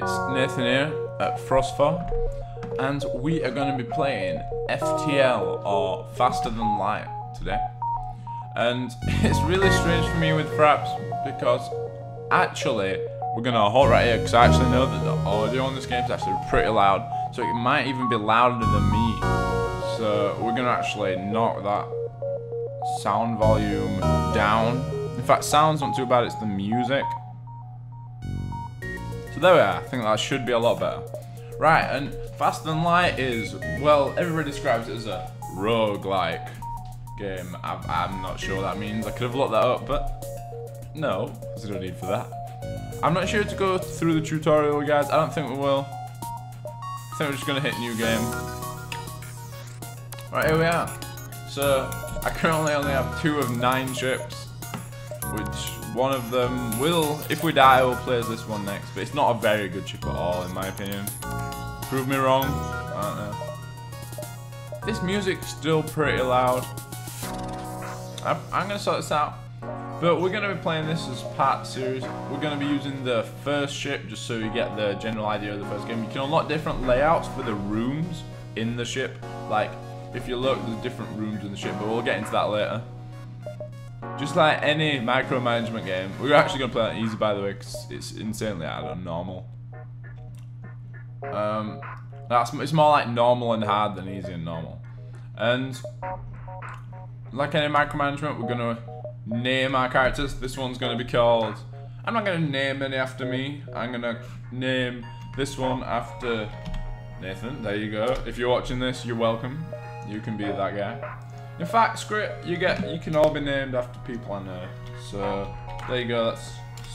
it's Nathan here at Frostfour, and we are going to be playing FTL, or Faster Than Light, today. And it's really strange for me with Fraps, because actually, we're going to hold right here, because I actually know that the audio on this game is actually pretty loud, so it might even be louder than me. So we're going to actually knock that sound volume down. In fact, sound's not too bad, it's the music. So there we are, I think that should be a lot better. Right, and Faster Than Light is, well, everybody describes it as a roguelike game. I'm not sure what that means. I could have looked that up, but no, there's no need for that. I'm not sure to go through the tutorial, guys. I don't think we will. I think we're just going to hit new game. Right, here we are. So, I currently only have 2 of 9 ships, which one of them will, if we die, we'll play as this one next. But it's not a very good ship at all, in my opinion. Prove me wrong. I don't know. This music's still pretty loud. I'm going to sort this out. But we're going to be playing this as part series. We're going to be using the first ship just so you get the general idea of the first game. You can unlock different layouts for the rooms in the ship. Like, if you look, there's different rooms in the ship, but we'll get into that later. Just like any micromanagement game, we're actually going to play it easy, by the way, because it's insanely hard on normal. It's more like normal and hard than easy and normal. And like any micromanagement, we're going to name our characters. This one's going to be called, I'm not going to name any after me. I'm going to name this one after Nathan. There you go. If you're watching this, you're welcome. You can be that guy. In fact, screw it, you can all be named after people I know. So there you go, that's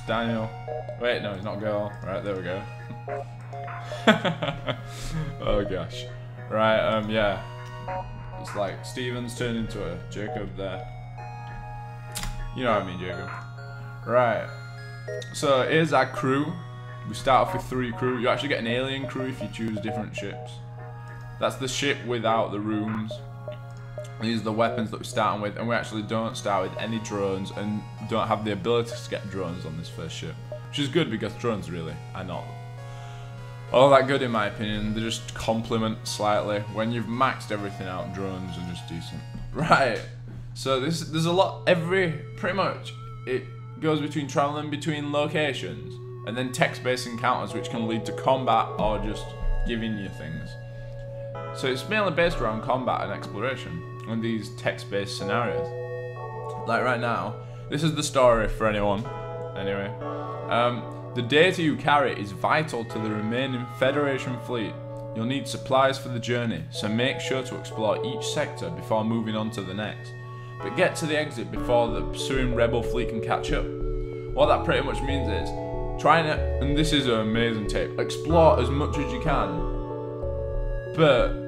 Daniel. Wait, no, he's not a girl. Right, there we go. Oh gosh. Right, yeah. It's like Steven's turned into a Jacob there. You know what I mean, Jacob. Right. So here's our crew. We start off with 3 crew. You actually get an alien crew if you choose different ships. That's the ship without the rooms. These are the weapons that we're starting with, and we actually don't start with any drones and don't have the ability to get drones on this first ship. Which is good because drones really are not all that good in my opinion. They just complement slightly. When you've maxed everything out, drones are just decent. Right, so there's a lot, pretty much, it goes between traveling between locations and then text-based encounters which can lead to combat or just giving you things. So it's mainly based around combat and exploration and these text-based scenarios. Like right now, this is the story for anyone. Anyway, the data you carry is vital to the remaining Federation fleet. You'll need supplies for the journey, so make sure to explore each sector before moving on to the next. But get to the exit before the pursuing Rebel fleet can catch up. What that pretty much means is, and this is an amazing tip, explore as much as you can, but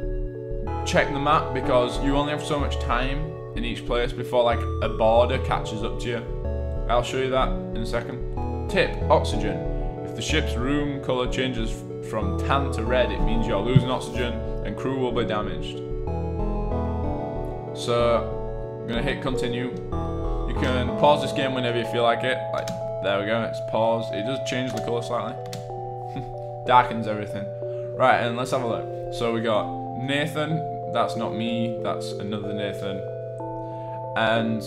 check the map because you only have so much time in each place before like a border catches up to you. I'll show you that in a second. Tip, oxygen. If the ship's room colour changes from tan to red, it means you're losing oxygen and crew will be damaged. So, I'm going to hit continue. You can pause this game whenever you feel like it. Like, there we go, it's paused. It does change the colour slightly. Darkens everything. Right, and let's have a look. So we got Nathan. That's not me, that's another Nathan. And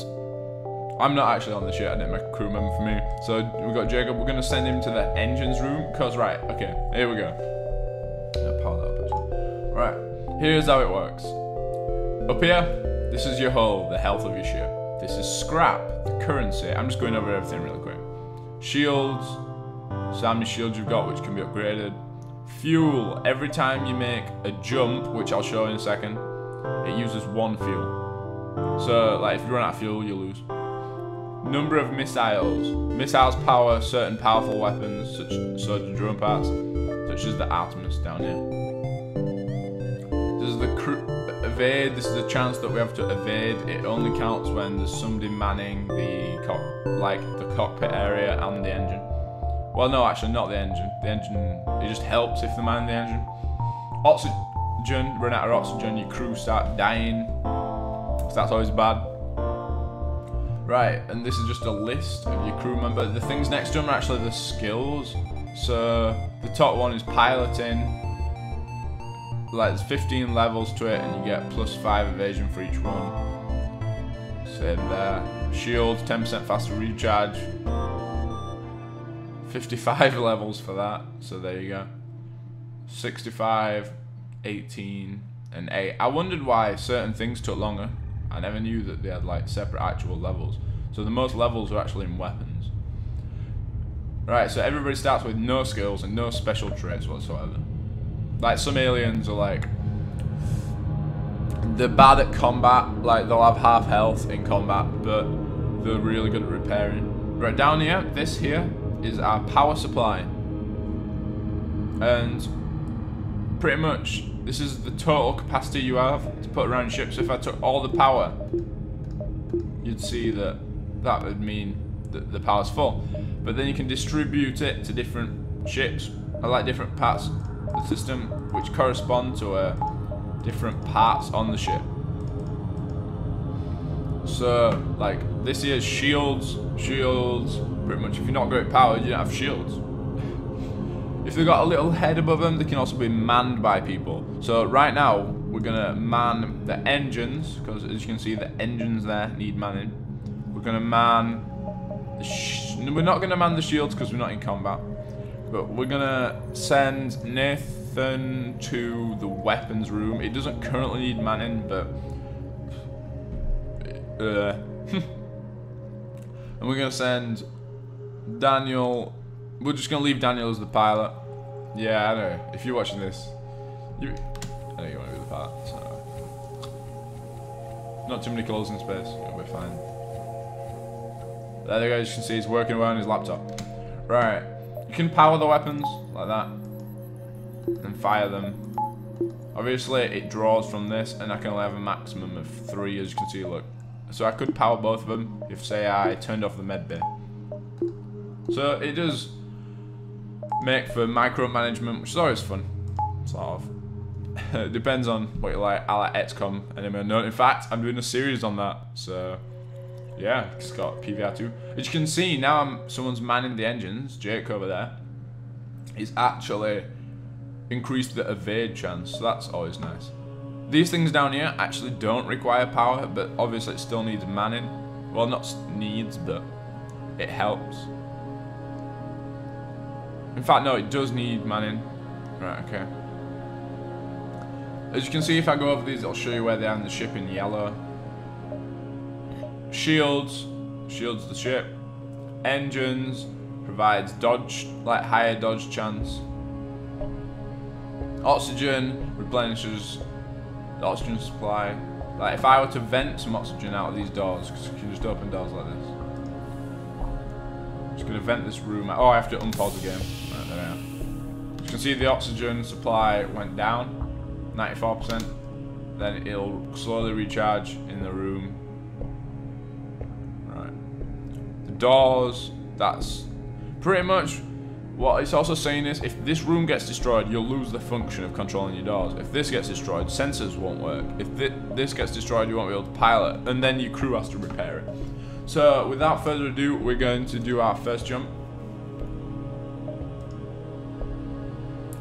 I'm not actually on the ship, I didn't make a crew member for me. So we got Jacob, we're gonna send him to the engines room, cause right, okay, here we go. Power that up. Right, here's how it works. Up here, this is your hull, the health of your ship. This is scrap, the currency. I'm just going over everything really quick. Shields, so how many shields you've got which can be upgraded. Fuel, every time you make a jump, which I'll show in a second, it uses 1 fuel. So, like, if you run out of fuel, you lose. Number of missiles. Missiles power certain powerful weapons, such as drone parts, such as the Artemis down here. This is the crew evade. This is a chance that we have to evade. It only counts when there's somebody manning the cockpit area and the engine. Well, no, actually, not the engine. The engine, it just helps if they man the engine. Oxygen, run out of oxygen, your crew start dying. So that's always bad. Right, and this is just a list of your crew member. The things next to them are actually the skills. So The top one is piloting. Like there's 15 levels to it, and you get +5 evasion for each one. Same there. Shields, 10% faster recharge. 55 levels for that. So there you go. 65, 18, and 8. I wondered why certain things took longer. I never knew that they had like separate actual levels. So the most levels are actually in weapons. Right, so everybody starts with no skills and no special traits whatsoever. Like some aliens are like, they're bad at combat, like they'll have half health in combat, but they're really good at repairing. Right, down here, this here is our power supply. And pretty much, this is the total capacity you have to put around your ship. So if I took all the power, you'd see that that would mean that the power's full. But then you can distribute it to different ships, or like different parts of the system, which correspond to different parts on the ship. So, like, this here is shields. Shields, pretty much, if you're not great powered, you don't have shields. If they've got a little head above them, they can also be manned by people. So right now, we're gonna man the engines, because as you can see, the engines there need manning. We're gonna man we're not gonna man the shields because we're not in combat, but we're gonna send Nathan to the weapons room. It doesn't currently need manning, but and we're gonna send Daniel. We're just gonna leave Daniel as the pilot. Yeah, I know. If you're watching this, I know you want to be the pilot. So not too many clothes in space. You'll be fine. There you go, as you can see, he's working away on his laptop. Right, you can power the weapons like that and fire them. Obviously, it draws from this, and I can only have a maximum of 3, as you can see. Look, so I could power both of them if, say, I turned off the med bay. So it does make for micromanagement, which is always fun, sort of. It depends on what you like. I like XCOM Enemy Unknown. In fact, I'm doing a series on that, so. Yeah, it's got PVR2. As you can see, now someone's manning the engines. Jake over there. He's actually increased the evade chance, so that's always nice. These things down here actually don't require power, but obviously it still needs manning. Well, not needs, but it helps. In fact, no, it does need manning. Right, okay. As you can see, if I go over these, I'll show you where they are in the ship in yellow. Shields the ship. Engines provides dodge, like higher dodge chance. Oxygen replenishes the oxygen supply. Like if I were to vent some oxygen out of these doors, because you can just open doors like this. I'm just gonna vent this room out. Oh, I have to unpause the game. Right, there we are. You can see the oxygen supply went down, 94%. Then it'll slowly recharge in the room. Doors, that's pretty much what it's also saying is if this room gets destroyed, you'll lose the function of controlling your doors. If this gets destroyed, sensors won't work. If this gets destroyed, you won't be able to pilot, and then your crew has to repair it. So without further ado, we're going to do our first jump.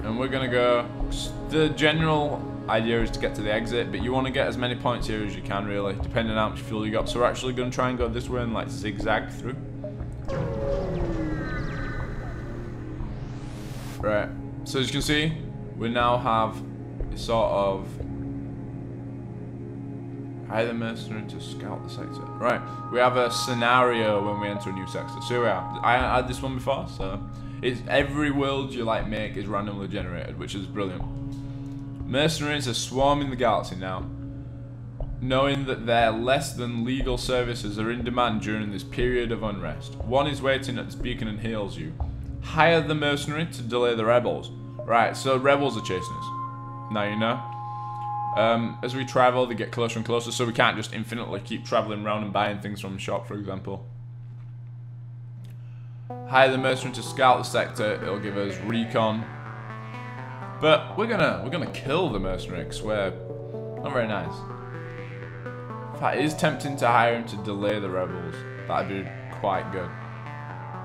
And we're gonna go, the general idea is to get to the exit, but you want to get as many points here as you can, really, depending on how much fuel you got. So we're actually going to try and go this way and like zigzag through. Right, so as you can see, we now have a sort of hire the mercenary to scout the sector. Right, we have a scenario when we enter a new sector. So here we are. I had this one before, so it's every world you like make is randomly generated, which is brilliant. Mercenaries are swarming the galaxy now, knowing that their less than legal services are in demand during this period of unrest. One is waiting at this beacon and hails you. Hire the mercenary to delay the rebels. Right, so rebels are chasing us. Now you know. As we travel, they get closer and closer, so we can't just infinitely keep traveling around and buying things from the shop, for example. Hire the mercenary to scout the sector. It'll give us recon. But we're gonna kill the mercenary because we're not very nice. In fact, it is tempting to hire him to delay the rebels. That'd be quite good.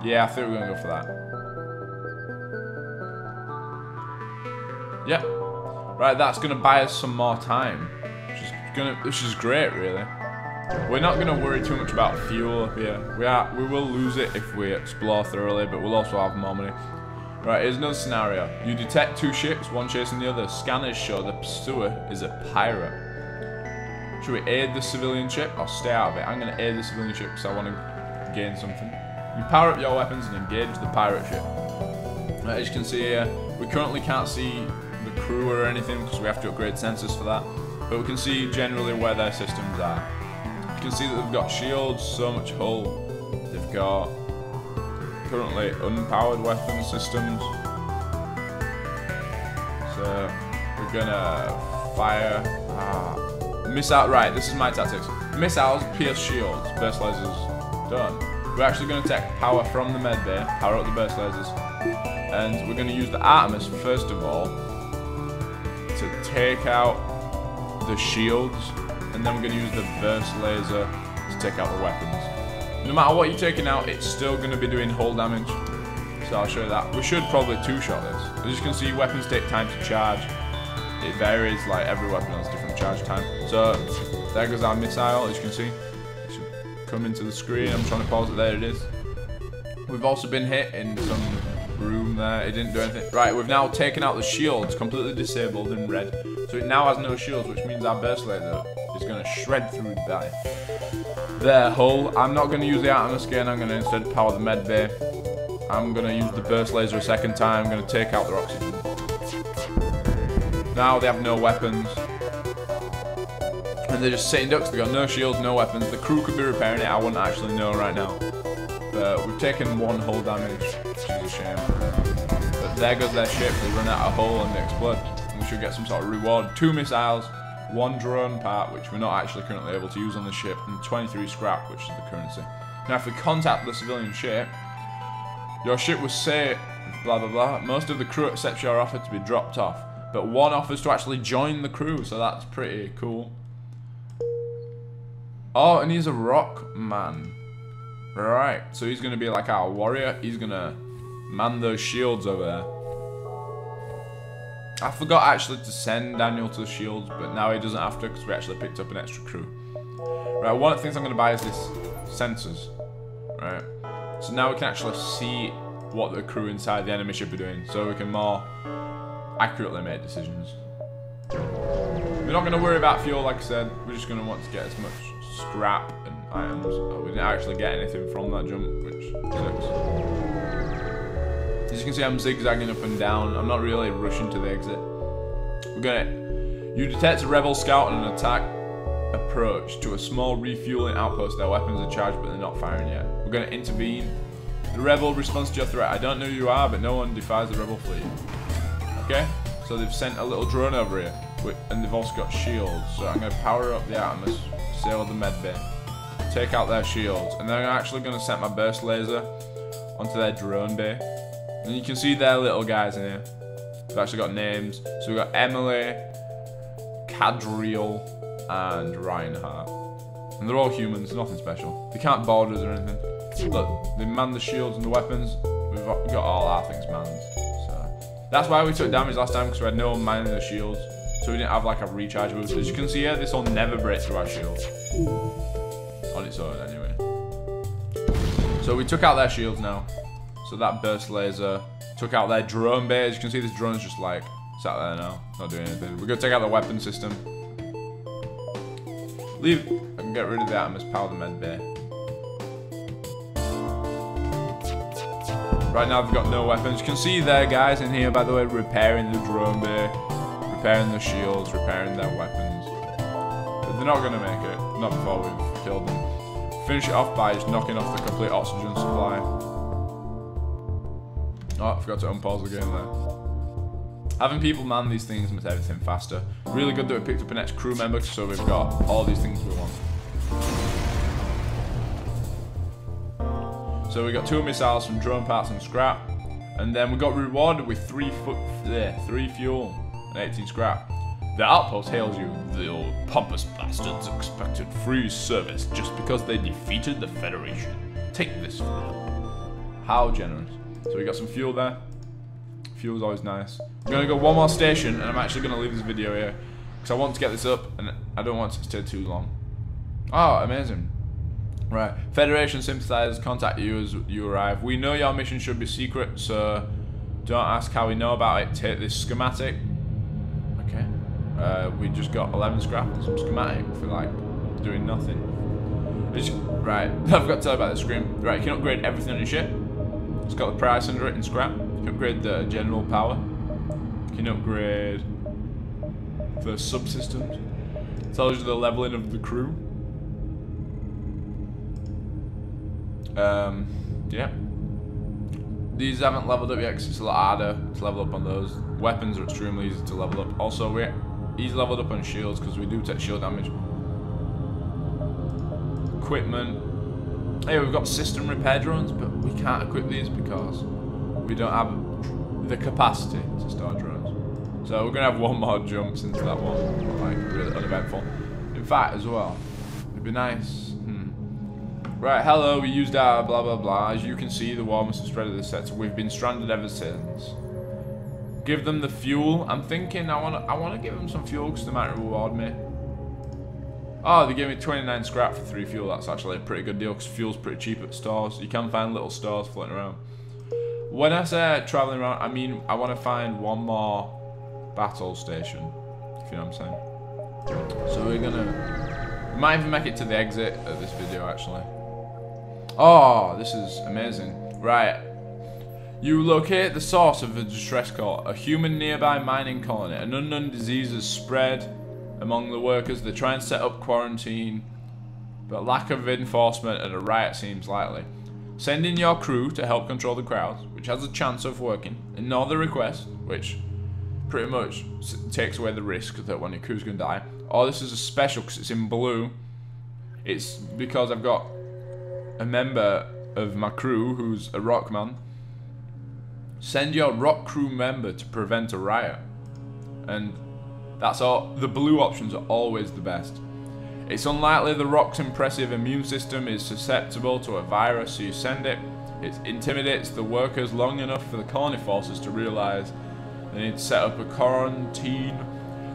Yeah, I think we're gonna go for that. Yeah. Right, that's gonna buy us some more time. Which is great, really. We're not gonna worry too much about fuel up here. We will lose it if we explore thoroughly, but we'll also have more money. Right, here's another scenario. You detect two ships, one chasing the other. Scanners show the pursuer is a pirate. Should we aid the civilian ship or stay out of it? I'm gonna aid the civilian ship because I want to gain something. You power up your weapons and engage the pirate ship. Right, as you can see here, we currently can't see the crew or anything because we have to upgrade sensors for that. But we can see generally where their systems are. You can see that they've got shields, so much hull. They've got currently unpowered weapon systems. So we're gonna fire missile. Right, this is my tactics. Missiles pierce shields, burst lasers done. We're actually gonna take power from the med bay, power up the burst lasers, and we're gonna use the Artemis first of all to take out the shields, and then we're going to use the burst laser to take out the weapons. No matter what you're taking out, it's still going to be doing hull damage, so I'll show you that. We should probably two-shot this. As you can see, weapons take time to charge. It varies, like every weapon has different charge time. So there goes our missile, as you can see. It should come into the screen. I'm trying to pause it. There it is. We've also been hit in some room there. It didn't do anything. Right, we've now taken out the shields, completely disabled in red. So it now has no shields, which means our burst laser is going to shred through their hull. I'm not going to use the Artemis again. I'm going to instead power the med bay. I'm going to use the burst laser a second time. I'm going to take out their oxygen. Now they have no weapons. And they're just sitting ducks. They've got no shields, no weapons. The crew could be repairing it. I wouldn't actually know right now. But we've taken one hull damage, which is a shame. But there goes their ship. They run out of hull and they explode. And we should get some sort of reward. 2 missiles, 1 drone part, which we're not actually currently able to use on the ship, and 23 scrap, which is the currency. Now, if we contact the civilian ship, your ship was saved, blah blah blah. Most of the crew accepts your offer to be dropped off, but one offers to actually join the crew, so that's pretty cool. Oh, and he's a rock man. Right, so he's going to be like our warrior. He's going to man those shields over there. I forgot actually to send Daniel to the shields, but now he doesn't have to because we actually picked up an extra crew. Right, one of the things I'm going to buy is this sensors. Right, so now we can actually see what the crew inside the enemy ship are doing, so we can more accurately make decisions. We're not going to worry about fuel, like I said. We're just going to want to get as much scrap and items. Oh, we didn't actually get anything from that jump, which sucks. As you can see, I'm zigzagging up and down. I'm not really rushing to the exit. You detect a rebel scout and an attack approach to a small refueling outpost. Their weapons are charged, but they're not firing yet. We're going to intervene. The rebel responds to your threat. I don't know who you are, but no one defies the rebel fleet. Okay? So they've sent a little drone over here, and they've also got shields. So I'm going to power up the Artemis, sail the med bay, take out their shields, and then I'm actually going to set my burst laser onto their drone bay. And you can see their little guys in here. They've actually got names. So we've got Emily, Cadriel, and Reinhardt. And they're all humans, nothing special. They can't board us or anything. Look, they man the shields and the weapons. We've got all our things manned. So that's why we took damage last time, because we had no one manning the shields. So we didn't have like a recharge boost. As you can see here, this will never break through our shield. On its own, anyway. So we took out their shields now. So that burst laser took out their drone bay. As you can see, this drone's just like sat there now, not doing anything. We're gonna take out the weapon system. Leave. I can get rid of the Artemis, power the med bay. Right now, they've got no weapons. You can see their guys in here, by the way, repairing the drone bay, repairing the shields, repairing their weapons. But they're not gonna make it. Not before we've killed them. Finish it off by just knocking off the complete oxygen supply. Oh, I forgot to unpause the game there. Having people man these things makes everything faster. Really good that we picked up an extra crew member, so we've got all these things we want. So we got 2 missiles, some drone parts and scrap. And then we got rewarded with 3 fuel and 18 scrap. The outpost hails you. The old pompous bastards expected free service just because they defeated the Federation. Take this for them. How generous. So we got some fuel there. Fuel's always nice. I'm gonna go one more station, and I'm actually gonna leave this video here because I want to get this up, and I don't want it to stay too long. Oh, amazing! Right, Federation sympathizers contact you as you arrive. We know your mission should be secret, so don't ask how we know about it. Take this schematic. Okay. We just got 11 scrap and some schematic for like doing nothing. Right, I've got to tell you about the screen. Right, you can upgrade everything on your ship. It's got the price under it in scrap. You can upgrade the general power. You can upgrade the subsystems. It tells you the leveling of the crew. Yeah. These haven't leveled up yet because it's a lot harder to level up on those. Weapons are extremely easy to level up. Also, he's leveled up on shields because we do take shield damage. Equipment. Hey, we've got system repair drones, but we can't equip these because we don't have the capacity to store drones. So we're gonna have one more jump since that one, like, really uneventful. In fact, as well, it'd be nice. Right, hello, we used our blah blah blah. As you can see, the war must have spread to this sector. We've been stranded ever since. Give them the fuel. I'm thinking I wanna give them some fuel because they might reward me. Oh, they gave me 29 scrap for 3 fuel. That's actually a pretty good deal because fuel's pretty cheap at stores. You can find little stores floating around. When I say traveling around, I mean I want to find one more battle station, if you know what I'm saying. So we might even make it to the exit of this video actually. Oh, this is amazing. Right. You locate the source of the distress call, a human nearby mining colony. An unknown disease has spread among the workers. They try and set up quarantine, but lack of enforcement and a riot seems likely. Send in your crew to help control the crowds, which has a chance of working. Ignore the request, which pretty much takes away the risk that one of your crew's going to die. Oh, this is a special because it's in blue. It's because I've got a member of my crew who's a rock man. Send your rock crew member to prevent a riot. And that's all. The blue options are always the best. It's unlikely the rock's impressive immune system is susceptible to a virus, so you send it. It intimidates the workers long enough for the colony forces to realise they need to set up a quarantine.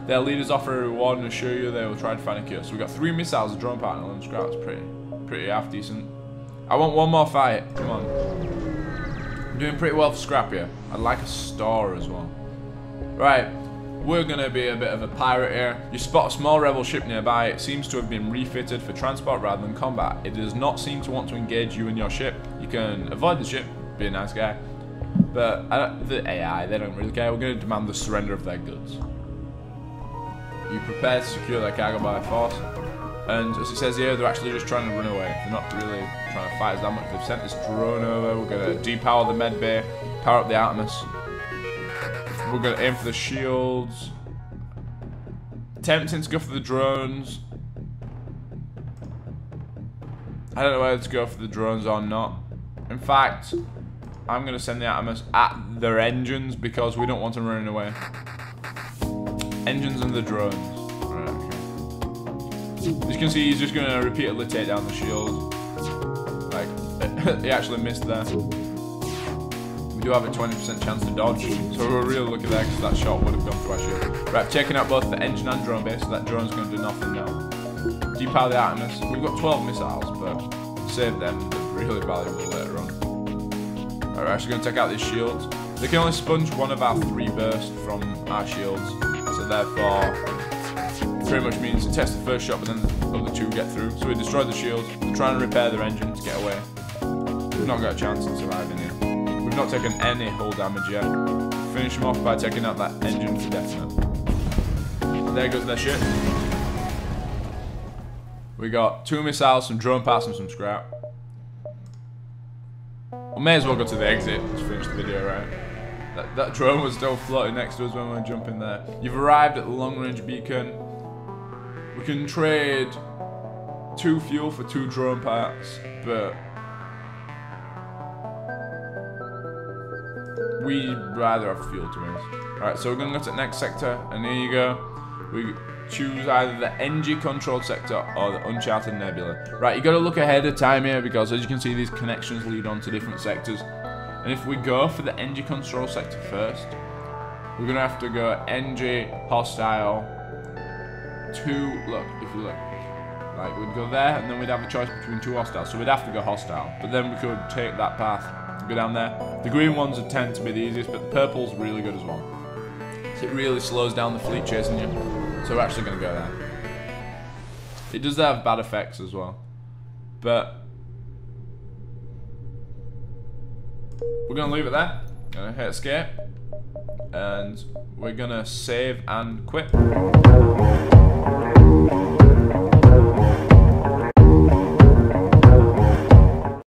Their leaders offer a reward and assure you they will try to find a cure. So we've got 3 missiles, a drone partner, and scrap. It's pretty half decent. I want one more fight. Come on. I'm doing pretty well for scrap here. I'd like a star as well. Right. We're going to be a bit of a pirate here. You spot a small rebel ship nearby. It seems to have been refitted for transport rather than combat. It does not seem to want to engage you and your ship. You can avoid the ship, be a nice guy. But the AI, they don't really care. We're going to demand the surrender of their goods. You prepare to secure their cargo by force. And as it says here, they're actually just trying to run away. They're not really trying to fight us that much. They've sent this drone over. We're going to depower the med bay, power up the Artemis. We're going to aim for the shields. Tempting to go for the drones. I don't know whether to go for the drones or not. In fact, I'm going to send the Artemis at their engines because we don't want them running away. Engines and the drones. Right, okay. As you can see, he's just going to repeatedly take down the shield. Like, he actually missed there. We do have a 20% chance to dodge, so we're really lucky there because that shot would have gone through our ship. Right, I've taken out both the engine and drone base, so that drone's going to do nothing now. Depower the Artemis. We've got 12 missiles, but save them. They're really valuable later on. Right, we're actually going to take out these shields. They can only sponge one of our 3 bursts from our shields, so therefore, pretty much means it tests the first shot, but then the other 2 get through. So we destroy the shields. We're trying to repair their engine to get away. We've not got a chance of surviving here. We've not taken any hull damage yet. Finish them off by taking out that engine for definite. There goes their ship. We got 2 missiles, some drone parts, and some scrap. We may as well go to the exit to finish the video, right? That drone was still floating next to us when we were jumping there. You've arrived at the long-range beacon. We can trade 2 fuel for 2 drone parts, but we'd rather have fuel to us. Alright, so we're going to go to the next sector, and here you go. We choose either the NG-controlled sector or the Uncharted Nebula. Right, you got to look ahead of time here, because as you can see, these connections lead on to different sectors. And if we go for the NG control sector first, we're gonna have to go NG hostile to, look, if you look, like we'd go there and then we'd have a choice between 2 hostiles, so we'd have to go hostile, but then we could take that path and go down there. The green ones would tend to be the easiest, but the purple's really good as well. So it really slows down the fleet chasing you, so we're actually gonna go there. It does have bad effects as well, but we're gonna leave it there. Gonna hit escape, and we're gonna save and quit.